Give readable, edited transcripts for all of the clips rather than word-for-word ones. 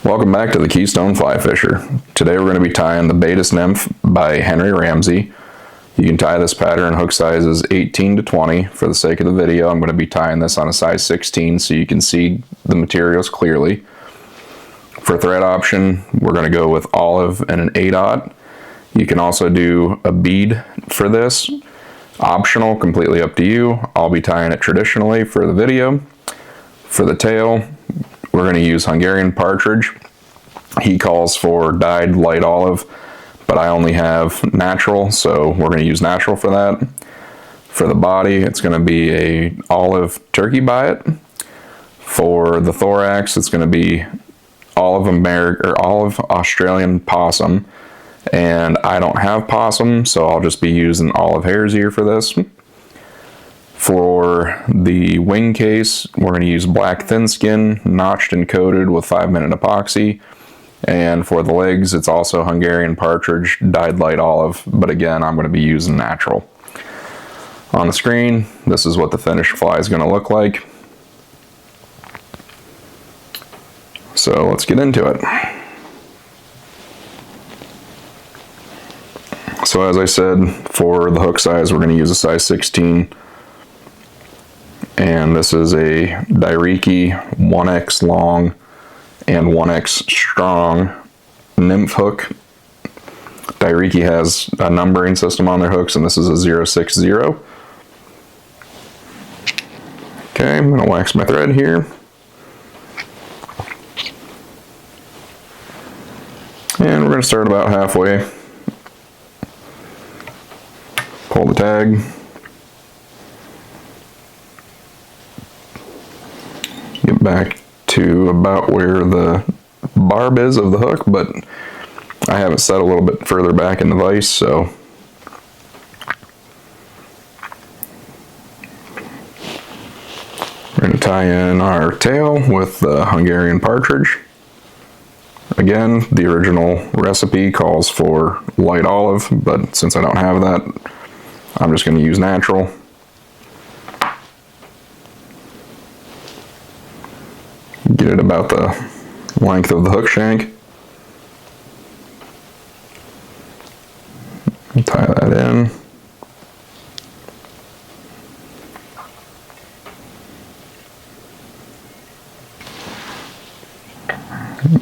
Welcome back to the Keystone Fly Fisher. Today we're going to be tying the Baetis Nymph by Ramsay. You can tie this pattern hook sizes 18 to 20. For the sake of the video, I'm going to be tying this on a size 16 so you can see the materials clearly. For thread option, we're going to go with olive and an 8/0. You can also do a bead for this. Optional, completely up to you. I'll be tying it traditionally for the video. For the tail, we're going to use Hungarian Partridge. He calls for dyed light olive, but I only have natural, so we're going to use natural for that. For the body, it's going to be a olive turkey Biot. For the thorax, it's going to be olive Australian possum, and I don't have possum, so I'll just be using olive hare's ear for this. For the wing case, we're going to use black thin skin, notched and coated with 5-minute epoxy. And for the legs, it's also Hungarian Partridge, dyed light olive, but again, I'm going to be using natural. On the screen, this is what the finished fly is going to look like. So let's get into it. So as I said, for the hook size, we're going to use a size 16. And this is a Dyriki 1X long and 1X strong Nymph hook. Dyriki has a numbering system on their hooks, and this is a 060. Okay, I'm going to wax my thread here. And we're going to start about halfway. Pull the tag. Get back to about where the barb is of the hook, but I have it set a little bit further back in the vise, so we're going to tie in our tail with the Hungarian Partridge. Again, the original recipe calls for light olive, but since I don't have that, I'm just going to use natural. Get it about the length of the hook shank. Tie that in.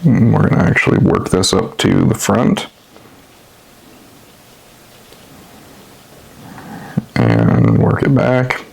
And we're going to actually work this up to the front. And work it back.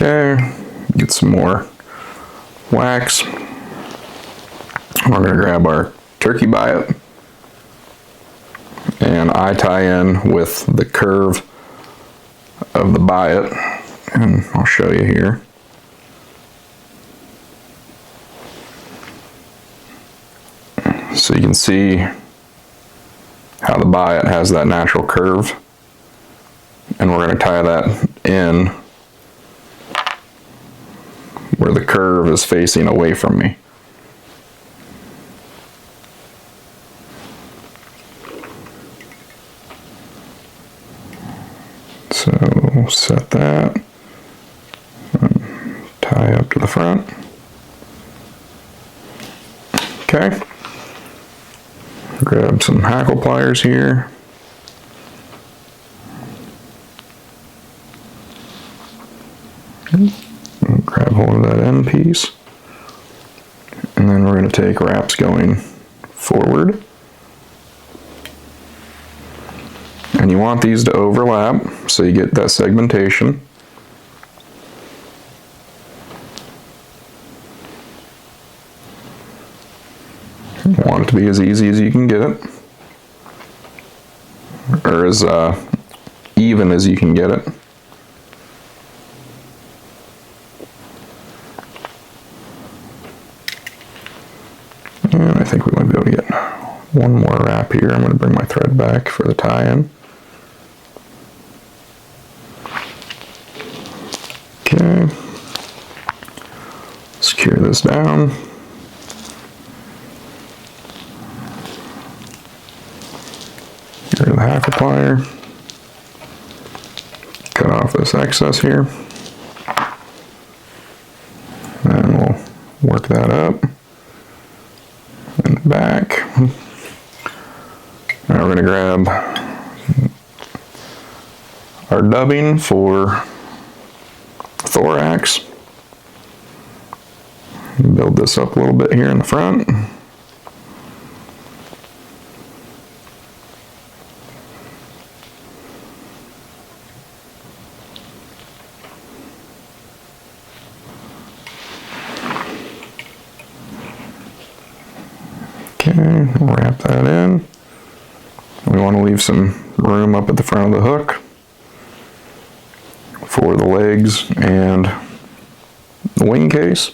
Okay, get some more wax. We're going to grab our turkey Biot, and I tie in with the curve of the Biot, and I'll show you here. So you can see how the Biot has that natural curve, and we're going to tie that in where the curve is facing away from me. So set that and tie up to the front. Okay. Grab some hackle pliers here. Grab hold of that end piece, and then we're going to take wraps going forward, and you want these to overlap so you get that segmentation. You want it to be as easy as you can get it, or as even as you can get it. And I think we might be able to get one more wrap here. I'm going to bring my thread back for the tie-in. Okay. Secure this down. Get rid of the hackle plier. Cut cut off this excess here. And we'll work that up and back. Now we're going to grab our dubbing for thorax. Build this up a little bit here in the front. Okay, we'll wrap that in. We want to leave some room up at the front of the hook for the legs and the wing case.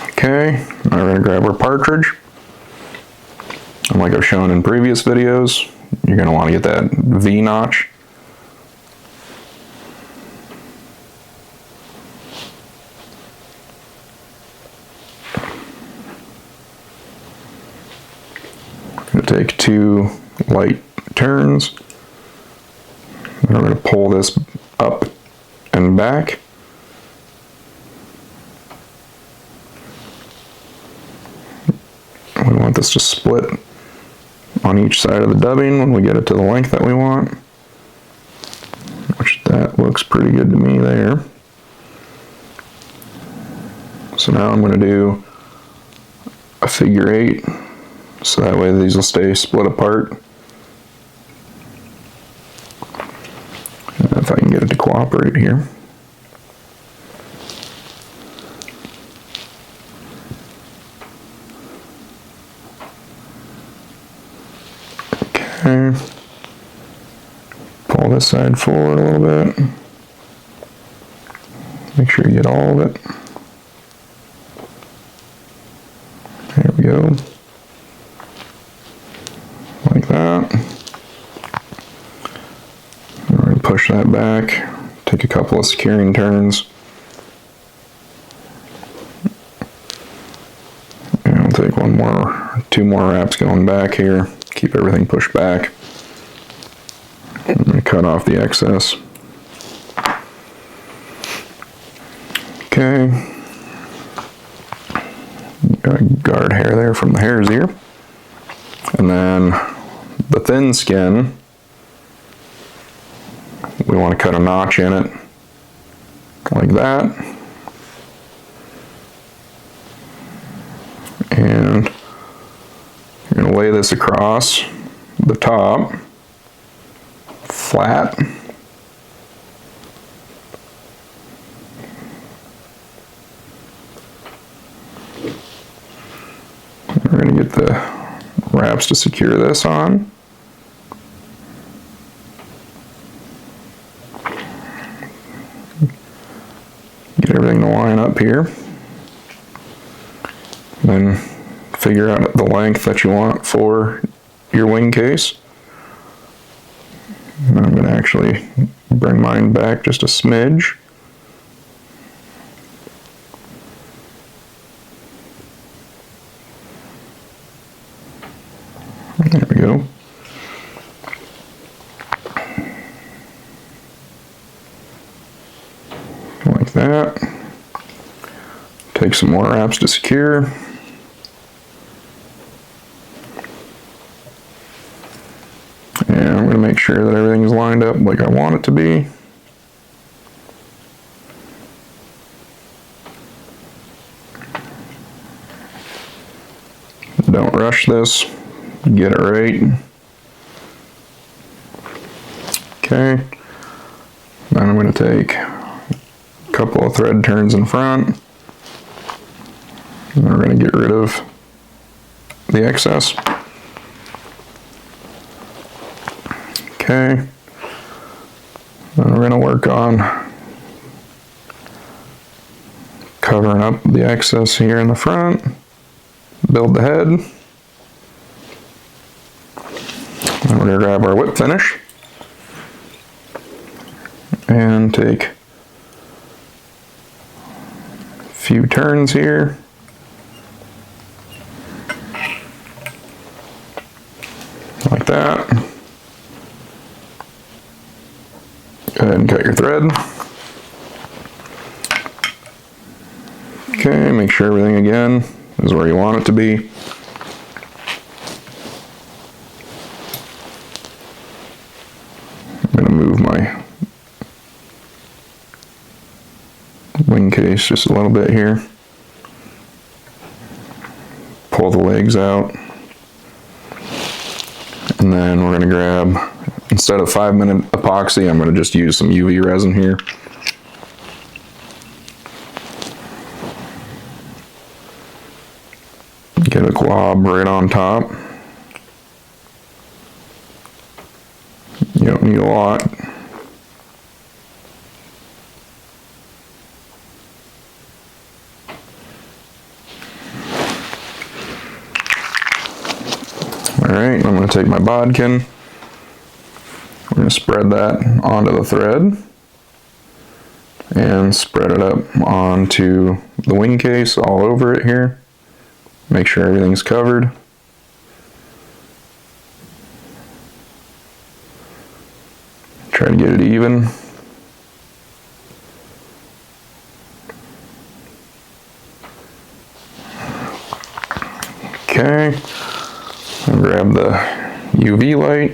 Okay, now we're going to grab our partridge. And like I've shown in previous videos, you're going to want to get that V notch. I'm going to take 2 light turns. And we're going to pull this up and back. We want this to split on each side of the dubbing when we get it to the length that we want, which that looks pretty good to me there. So now I'm going to do a figure 8, so that way these will stay split apart. And if I can get it to cooperate here. Okay. Pull this side forward a little bit. Make sure you get all of it. There we go. Like that. We're going to push that back. Take a couple of securing turns. And I'll take 2 more wraps going back here. Keep everything pushed back. I'm going to cut off the excess. Okay. Got a guard hair there from the hare's ear. And then the thin skin, we want to cut a notch in it like that. And you're going to lay this across the top, flat. We're going to get the wraps to secure this on. Get everything to line up here. Then figure out the length that you want for your wing case. And I'm going to actually bring mine back just a smidge. There we go. Like that. Take some more wraps to secure. And I'm going to make sure that everything's lined up like I want it to be. Don't rush this. Get it right. Okay. Then I'm going to take a couple of thread turns in front. And we're going to get rid of the excess. Okay. Then we're going to work on covering up the excess here in the front. Build the head. And we're going to grab our whip finish and take a few turns here. Like that. ahead and cut your thread. Okay, make sure everything again is where you want it to be. I'm going to move my wing case just a little bit here. Pull the legs out. And then we're going to grab, instead of 5-minute epoxy, I'm going to just use some UV resin here. Get a glob right on top. You don't need a lot. Alright, I'm going to take my bodkin. We're going to spread that onto the thread and spread it up onto the wing case all over it here. Make sure everything's covered. Try to get it even. Okay. I'll grab the UV light.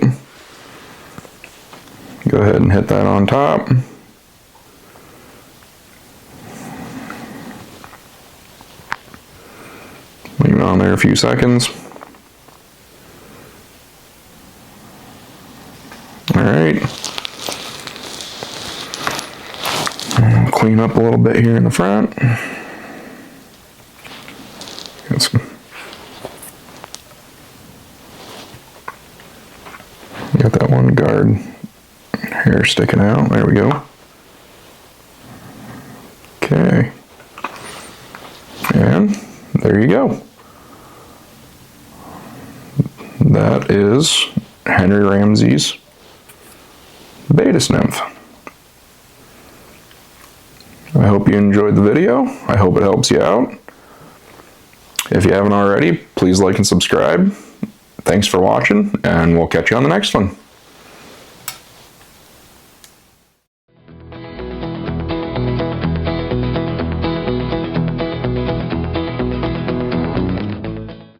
Go ahead and hit that on top. Leave it on there a few seconds. Alright. Clean up a little bit here in the front. Got some. Got that one guard hair sticking out. There we go. Okay. And there you go. That is Henry Ramsay's Baetis nymph. I hope you enjoyed the video. I hope it helps you out. If you haven't already, please like and subscribe. Thanks for watching, and we'll catch you on the next one.